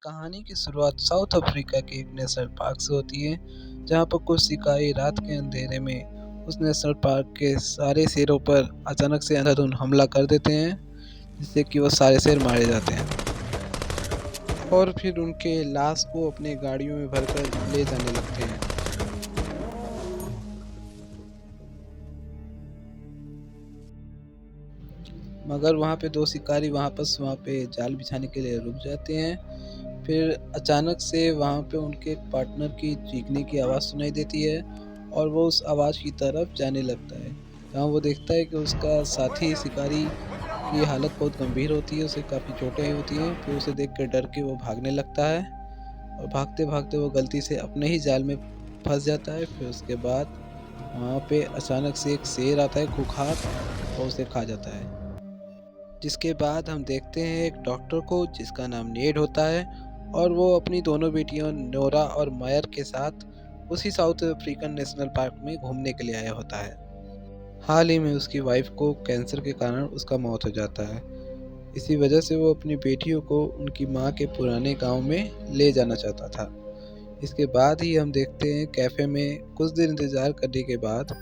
कहानी की शुरुआत साउथ अफ्रीका के एक नेशनल पार्क से होती है, जहाँ पर कुछ शिकारी रात के अंधेरे में उस नेशनल पार्क के सारे शेरों पर अचानक से अंधाधुंध हमला कर देते हैं, जिससे कि वो सारे शेर मारे जाते हैं और फिर उनके लाश को अपने गाड़ियों में भरकर ले जाने लगते हैं। मगर वहाँ पे दो शिकारी वहाँ पे जाल बिछाने के लिए रुक जाते हैं। फिर अचानक से वहाँ पे उनके पार्टनर की चीखने की आवाज़ सुनाई देती है और वो उस आवाज़ की तरफ जाने लगता है, जहाँ वो देखता है कि उसका साथी शिकारी की हालत बहुत गंभीर होती है, उसे काफ़ी चोटें होती हैं। फिर उसे देख कर डर के वो भागने लगता है और भागते-भागते वो गलती से अपने ही जाल में फँस जाता है। फिर उसके बाद वहाँ पे अचानक से एक शेर आता है खूंखार और उसे खा जाता है। जिसके बाद हम देखते हैं एक डॉक्टर को जिसका नाम नेड होता है और वो अपनी दोनों बेटियों नोरा और मायर के साथ उसी साउथ अफ्रीकन नेशनल पार्क में घूमने के लिए आया होता है। हाल ही में उसकी वाइफ को कैंसर के कारण उसका मौत हो जाता है। इसी वजह से वो अपनी बेटियों को उनकी माँ के पुराने गांव में ले जाना चाहता था। इसके बाद ही हम देखते हैं कैफ़े में कुछ देर इंतज़ार करने के बाद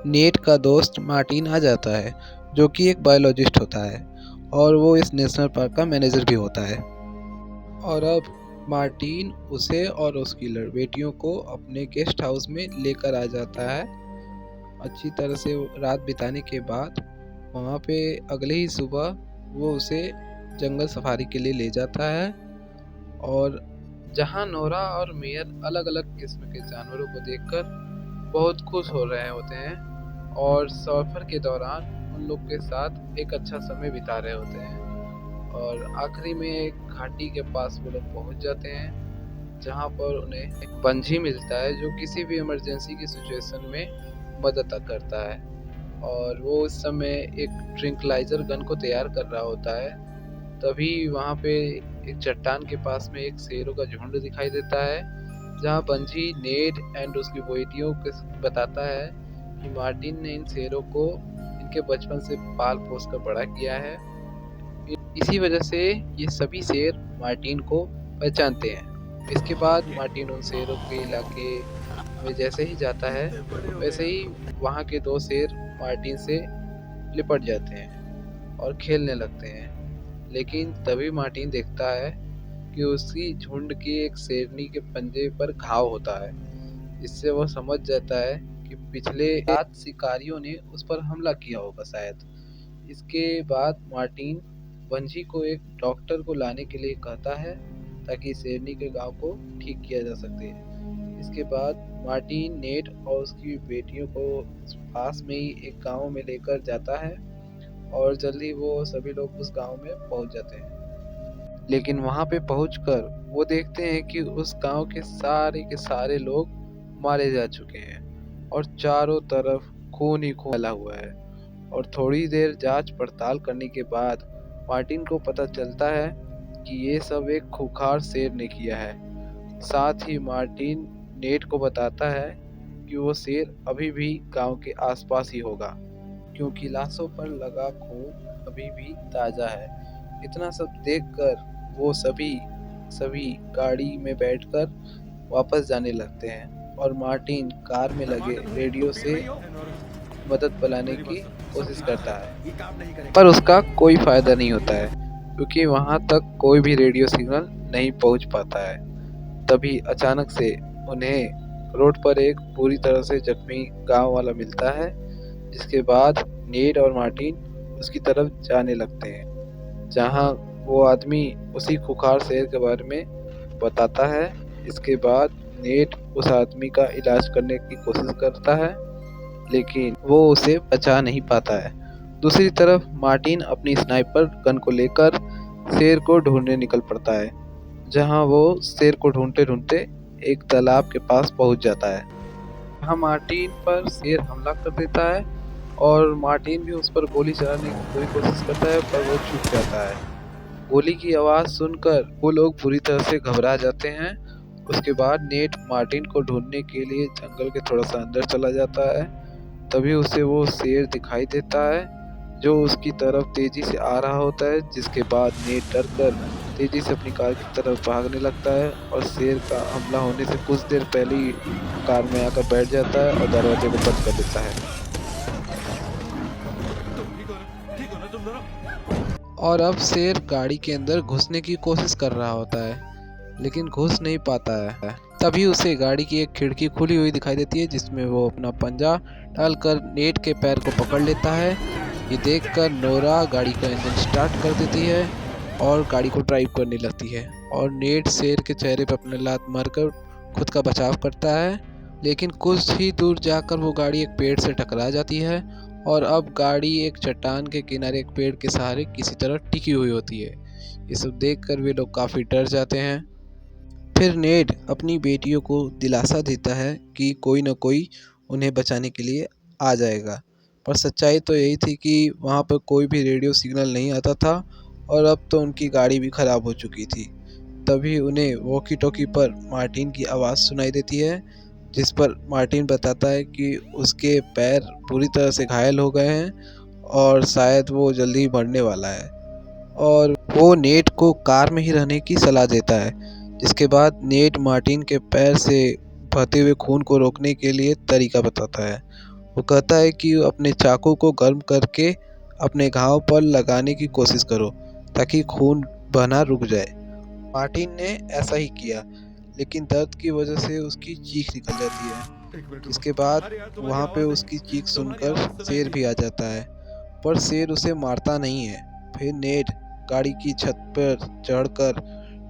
नेट का दोस्त मार्टिन आ जाता है, जो कि एक बायोलॉजिस्ट होता है और वो इस नेशनल पार्क का मैनेजर भी होता है। और अब मार्टिन उसे और उसकी बेटियों को अपने गेस्ट हाउस में लेकर आ जाता है। अच्छी तरह से रात बिताने के बाद वहाँ पे अगले ही सुबह वो उसे जंगल सफारी के लिए ले जाता है और जहाँ नोरा और मेयर अलग अलग किस्म के जानवरों को देखकर बहुत खुश हो रहे होते हैं और सफ़र के दौरान उन लोग के साथ एक अच्छा समय बिता रहे होते हैं। और आखिरी में एक घाटी के पास वो लोग पहुंच जाते हैं, जहां पर उन्हें एक बंजी मिलता है जो किसी भी इमरजेंसी की सिचुएशन में मदद करता है। और वो उस समय एक ट्रिंकलाइजर गन को तैयार कर रहा होता है। तभी वहाँ पे एक चट्टान के पास में एक शेरों का झुंड दिखाई देता है, जहाँ बंजी नेड एंड उसकी बेटियों को बताता है कि मार्टिन ने इन शेरों को इनके बचपन से पाल पोस कर बड़ा किया है। इसी वजह से ये सभी शेर मार्टिन को पहचानते हैं। इसके बाद मार्टिन उन शेरों के इलाके में जैसे ही जाता है, वैसे ही वहाँ के दो शेर मार्टिन से लिपट जाते हैं और खेलने लगते हैं। लेकिन तभी मार्टिन देखता है कि उसकी झुंड की एक शेरनी के पंजे पर घाव होता है। इससे वह समझ जाता है कि पिछले रात शिकारियों ने उस पर हमला किया होगा शायद। इसके बाद मार्टिन बंजी को एक डॉक्टर को लाने के लिए कहता है, ताकि शेरनी के घाव को ठीक किया जा सके। इसके बाद मार्टिन नेड और उसकी बेटियों को पास में ही एक गांव में लेकर जाता है और जल्दी वो सभी लोग उस गांव में पहुंच जाते हैं। लेकिन वहां पे पहुंचकर वो देखते हैं कि उस गांव के सारे लोग मारे जा चुके हैं और चारों तरफ खून ही खून फैला हुआ है। और थोड़ी देर जांच पड़ताल करने के बाद मार्टिन को पता चलता है कि ये सब एक खूंखार शेर ने किया है। साथ ही मार्टिन नेड को बताता है कि वो शेर अभी भी गांव के आसपास ही होगा, क्योंकि लाशों पर लगा खून अभी भी ताज़ा है। इतना सब देखकर वो सभी गाड़ी में बैठकर वापस जाने लगते हैं और मार्टिन कार में लगे रेडियो से मदद बुलाने की कोशिश करता है, पर उसका कोई फ़ायदा नहीं होता है, क्योंकि वहाँ तक कोई भी रेडियो सिग्नल नहीं पहुँच पाता है। तभी अचानक से उन्हें रोड पर एक पूरी तरह से जख्मी गांव वाला मिलता है, जिसके बाद नेड और मार्टिन उसकी तरफ जाने लगते हैं, जहां वो आदमी उसी खूंखार शेर के बारे में बताता है। इसके बाद नेड उस आदमी का इलाज करने की कोशिश करता है, लेकिन वो उसे बचा नहीं पाता है। दूसरी तरफ मार्टिन अपनी स्नाइपर गन को लेकर शेर को ढूंढने निकल पड़ता है, जहां वो शेर को ढूंढते-ढूंढते एक तालाब के पास पहुंच जाता है। यहाँ मार्टिन पर शेर हमला कर देता है और मार्टिन भी उस पर गोली चलाने की पूरी कोशिश करता है, पर वो चूक जाता है। गोली की आवाज़ सुनकर वो लोग बुरी तरह से घबरा जाते हैं। उसके बाद नेट मार्टिन को ढूंढने के लिए जंगल के थोड़ा सा अंदर चला जाता है। तभी उसे वो शेर दिखाई देता है, जो उसकी तरफ तेजी से आ रहा होता है, जिसके बाद नेट डर कर तेजी से अपनी कार की तरफ भागने लगता है और शेर का हमला होने से कुछ देर पहले ही कार में आकर बैठ जाता है और दरवाजे को बंद कर देता है। और अब शेर गाड़ी के अंदर घुसने की कोशिश कर रहा होता है, लेकिन घुस नहीं पाता है। तभी उसे गाड़ी की एक खिड़की खुली हुई दिखाई देती है, जिसमें वो अपना पंजा डालकर नेट के पैर को पकड़ लेता है। ये देखकर नोरा गाड़ी का इंजन स्टार्ट कर देती है और गाड़ी को ड्राइव करने लगती है, और नेट शेर के चेहरे पर अपने लात मारकर खुद का बचाव करता है। लेकिन कुछ ही दूर जाकर वो गाड़ी एक पेड़ से टकरा जाती है, और अब गाड़ी एक चट्टान के किनारे एक पेड़ के सहारे किसी तरह टिकी हुई होती है। ये सब देखकर वे लोग काफ़ी डर जाते हैं। फिर नेड अपनी बेटियों को दिलासा देता है कि कोई न कोई उन्हें बचाने के लिए आ जाएगा, पर सच्चाई तो यही थी कि वहाँ पर कोई भी रेडियो सिग्नल नहीं आता था, और अब तो उनकी गाड़ी भी ख़राब हो चुकी थी। तभी उन्हें वॉकी टॉकी पर मार्टिन की आवाज़ सुनाई देती है, जिस पर मार्टिन बताता है कि उसके पैर पूरी तरह से घायल हो गए हैं और शायद वो जल्दी ही मरने वाला है, और वो नेट को कार में ही रहने की सलाह देता है। जिसके बाद नेट मार्टिन के पैर से बहते हुए खून को रोकने के लिए तरीका बताता है। वो कहता है कि अपने चाकू को गर्म करके अपने घाव पर लगाने की कोशिश करो, ताकि खून बहना रुक जाए। मार्टिन ने ऐसा ही किया, लेकिन दर्द की वजह से उसकी चीख निकल जाती है। इसके बाद वहाँ पे उसकी चीख सुनकर शेर भी आ जाता है, पर शेर उसे मारता नहीं है। फिर नेड गाड़ी की छत पर चढ़कर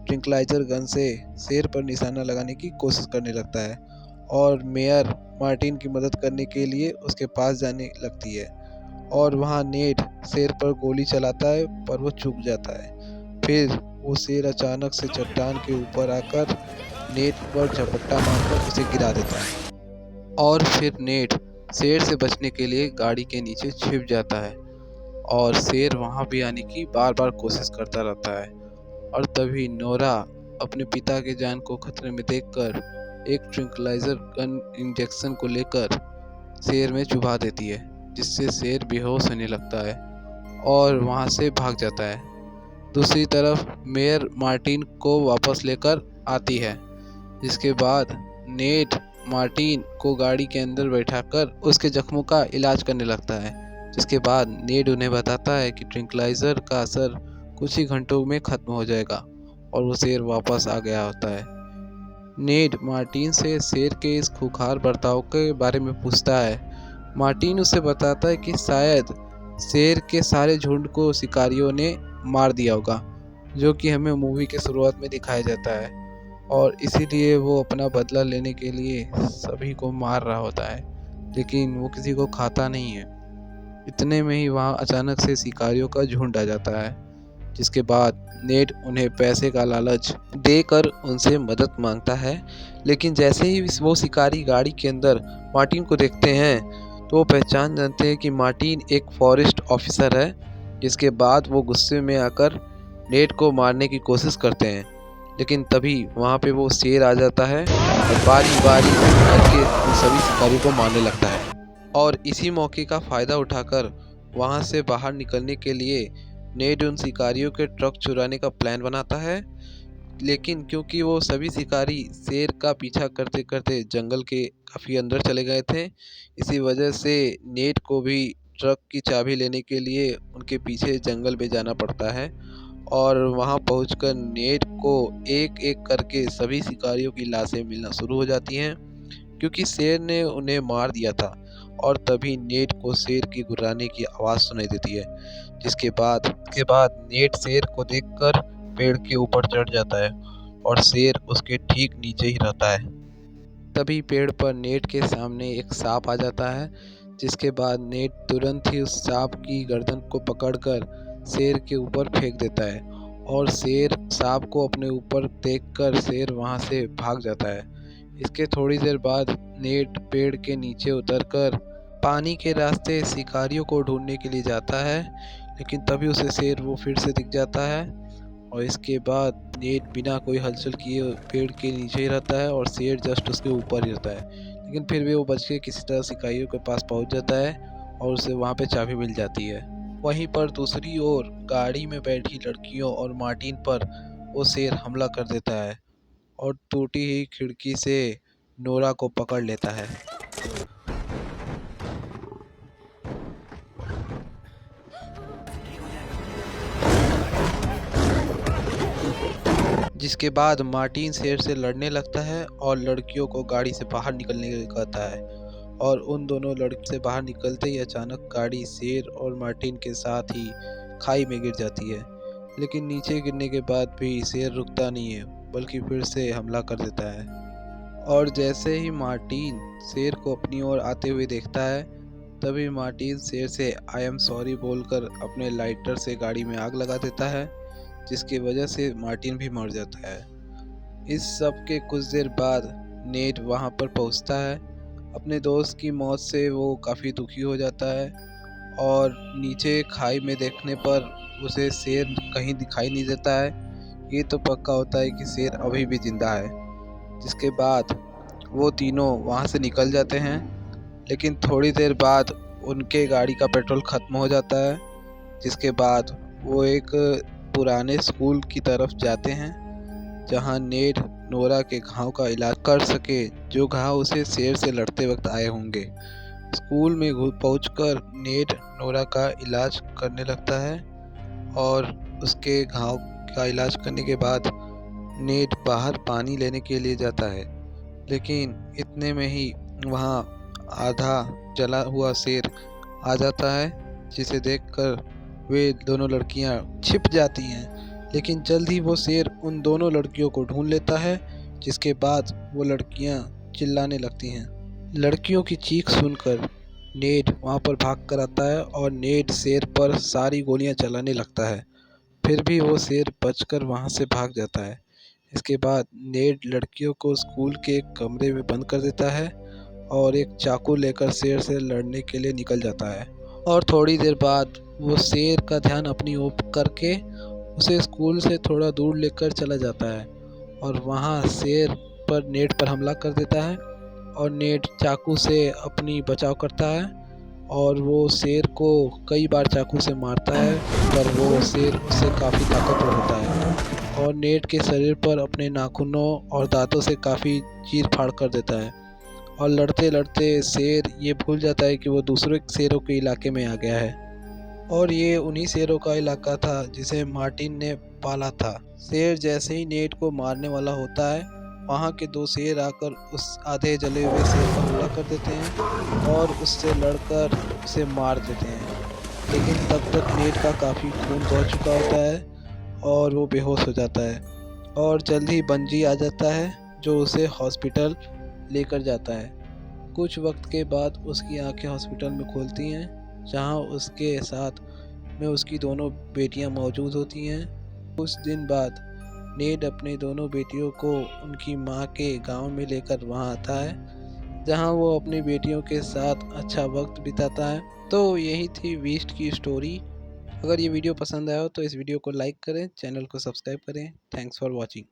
ट्रैंक्विलाइजर गन से शेर पर निशाना लगाने की कोशिश करने लगता है, और मेयर मार्टिन की मदद करने के लिए उसके पास जाने लगती है, और वहाँ नेड शेर पर गोली चलाता है, पर वो चूक जाता है। फिर वो शेर अचानक से चट्टान के ऊपर आकर नेड पर झपट्टा मारकर उसे गिरा देता है, और फिर नेड शेर से बचने के लिए गाड़ी के नीचे छिप जाता है, और शेर वहाँ भी आने की बार बार कोशिश करता रहता है। और तभी नोरा अपने पिता के जान को खतरे में देखकर एक ट्रैंक्विलाइजर गन इंजेक्शन को लेकर शेर में चुभा देती है, जिससे शेर बेहोश होने लगता है और वहाँ से भाग जाता है। दूसरी तरफ मेयर मार्टिन को वापस लेकर आती है, जिसके बाद नेड मार्टिन को गाड़ी के अंदर बैठाकर उसके जख्मों का इलाज करने लगता है। जिसके बाद नेड उन्हें बताता है कि ट्रैंक्विलाइजर का असर कुछ ही घंटों में ख़त्म हो जाएगा, और वो शेर वापस आ गया होता है। नेड मार्टिन से शेर के इस खूंखार बर्ताव के बारे में पूछता है। मार्टिन उसे बताता है कि शायद शेर के सारे झुंड को शिकारियों ने मार दिया होगा, जो कि हमें मूवी के शुरुआत में दिखाया जाता है, और इसीलिए वो अपना बदला लेने के लिए सभी को मार रहा होता है, लेकिन वो किसी को खाता नहीं है। इतने में ही वहाँ अचानक से शिकारियों का झुंड आ जाता है, जिसके बाद नेड उन्हें पैसे का लालच देकर उनसे मदद मांगता है। लेकिन जैसे ही वो शिकारी गाड़ी के अंदर मार्टिन को देखते हैं, तो वो पहचान जाते हैं कि मार्टिन एक फॉरेस्ट ऑफिसर है। जिसके बाद वो गुस्से में आकर नेड को मारने की कोशिश करते हैं, लेकिन तभी वहाँ पे वो शेर आ जाता है और बारी बारी करके उन सभी शिकारियों को मारने लगता है। और इसी मौके का फ़ायदा उठाकर वहाँ से बाहर निकलने के लिए नेड उन शिकारियों के ट्रक चुराने का प्लान बनाता है। लेकिन क्योंकि वो सभी शिकारी शेर का पीछा करते करते जंगल के काफ़ी अंदर चले गए थे, इसी वजह से नेड को भी ट्रक की चाबी लेने के लिए उनके पीछे जंगल में जाना पड़ता है। और वहाँ पहुंचकर नेड को एक एक करके सभी शिकारियों की लाशें मिलना शुरू हो जाती हैं, क्योंकि शेर ने उन्हें मार दिया था। और तभी नेड को शेर की गुर्राने की आवाज़ सुनाई देती है, जिसके बाद नेड शेर को देखकर पेड़ के ऊपर चढ़ जाता है, और शेर उसके ठीक नीचे ही रहता है। तभी पेड़ पर नेड के सामने एक सांप आ जाता है, जिसके बाद नेड तुरंत ही उस सांप की गर्दन को पकड़कर शेर के ऊपर फेंक देता है, और शेर सांप को अपने ऊपर देखकर शेर वहां से भाग जाता है। इसके थोड़ी देर बाद नेड पेड़ के नीचे उतरकर पानी के रास्ते शिकारियों को ढूंढने के लिए जाता है, लेकिन तभी उसे शेर वो फिर से दिख जाता है, और इसके बाद नेड बिना कोई हलचल किए पेड़ के नीचे ही रहता है, और शेर जस्ट उसके ऊपर ही रहता है। लेकिन फिर भी वो बच के किसी तरह शिकारियों के पास पहुंच जाता है, और उसे वहाँ पे चाबी मिल जाती है। वहीं पर दूसरी ओर गाड़ी में बैठी लड़कियों और मार्टिन पर वो शेर हमला कर देता है और टूटी हुई खिड़की से नोरा को पकड़ लेता है। जिसके बाद मार्टिन शेर से लड़ने लगता है और लड़कियों को गाड़ी से बाहर निकलने के लिए कहता है, और उन दोनों लड़की से बाहर निकलते ही अचानक गाड़ी शेर और मार्टिन के साथ ही खाई में गिर जाती है। लेकिन नीचे गिरने के बाद भी शेर रुकता नहीं है, बल्कि फिर से हमला कर देता है। और जैसे ही मार्टिन शेर को अपनी ओर आते हुए देखता है, तभी मार्टिन शेर से आई एम सॉरी बोलकर अपने लाइटर से गाड़ी में आग लगा देता है, जिसकी वजह से मार्टिन भी मर जाता है। इस सब के कुछ देर बाद नेड वहां पर पहुंचता है। अपने दोस्त की मौत से वो काफ़ी दुखी हो जाता है और नीचे खाई में देखने पर उसे शेर कहीं दिखाई नहीं देता है। ये तो पक्का होता है कि शेर अभी भी जिंदा है। जिसके बाद वो तीनों वहाँ से निकल जाते हैं, लेकिन थोड़ी देर बाद उनके गाड़ी का पेट्रोल ख़त्म हो जाता है। जिसके बाद वो एक पुराने स्कूल की तरफ जाते हैं, जहां नेड नोरा के घाव का इलाज कर सके, जो घाव उसे शेर से लड़ते वक्त आए होंगे। स्कूल में पहुंचकर नेड नोरा का इलाज करने लगता है और उसके घाव का इलाज करने के बाद नेड बाहर पानी लेने के लिए जाता है, लेकिन इतने में ही वहां आधा जला हुआ शेर आ जाता है, जिसे देखकर वे दोनों लड़कियां छिप जाती हैं। लेकिन जल्द ही वो शेर उन दोनों लड़कियों को ढूंढ लेता है, जिसके बाद वो लड़कियां चिल्लाने लगती हैं। लड़कियों की चीख सुनकर नेड वहां पर भाग कर आता है और नेड शेर पर सारी गोलियां चलाने लगता है। फिर भी वो शेर बचकर वहां से भाग जाता है। इसके बाद नेड लड़कियों को स्कूल के एक कमरे में बंद कर देता है और एक चाकू लेकर शेर से लड़ने के लिए निकल जाता है। और थोड़ी देर बाद वो शेर का ध्यान अपनी ओर करके उसे स्कूल से थोड़ा दूर लेकर चला जाता है और वहाँ शेर पर नेड पर हमला कर देता है और नेड चाकू से अपनी बचाव करता है और वो शेर को कई बार चाकू से मारता है, पर वो शेर उससे काफ़ी ताकतवर होता है और नेड के शरीर पर अपने नाखूनों और दांतों से काफ़ी चीर फाड़ कर देता है। और लड़ते लड़ते शेर ये भूल जाता है कि वो दूसरे शेरों के इलाके में आ गया है और ये उन्हीं शेरों का इलाका था जिसे मार्टिन ने पाला था। शेर जैसे ही नेड को मारने वाला होता है, वहाँ के दो शेर आकर उस आधे जले हुए शेर पर हमला कर देते हैं और उससे लड़कर उसे मार देते हैं। लेकिन तब तक नेड का काफ़ी खून बह चुका होता है और वो बेहोश हो जाता है और जल्द ही बंजी आ जाता है, जो उसे हॉस्पिटल लेकर जाता है। कुछ वक्त के बाद उसकी आंखें हॉस्पिटल में खुलती हैं, जहां उसके साथ में उसकी दोनों बेटियां मौजूद होती हैं। कुछ दिन बाद नेड अपने दोनों बेटियों को उनकी मां के गांव में लेकर वहां आता है, जहां वो अपनी बेटियों के साथ अच्छा वक्त बिताता है। तो यही थी बीस्ट की स्टोरी। अगर ये वीडियो पसंद आया हो तो इस वीडियो को लाइक करें, चैनल को सब्सक्राइब करें। Thanks for watching.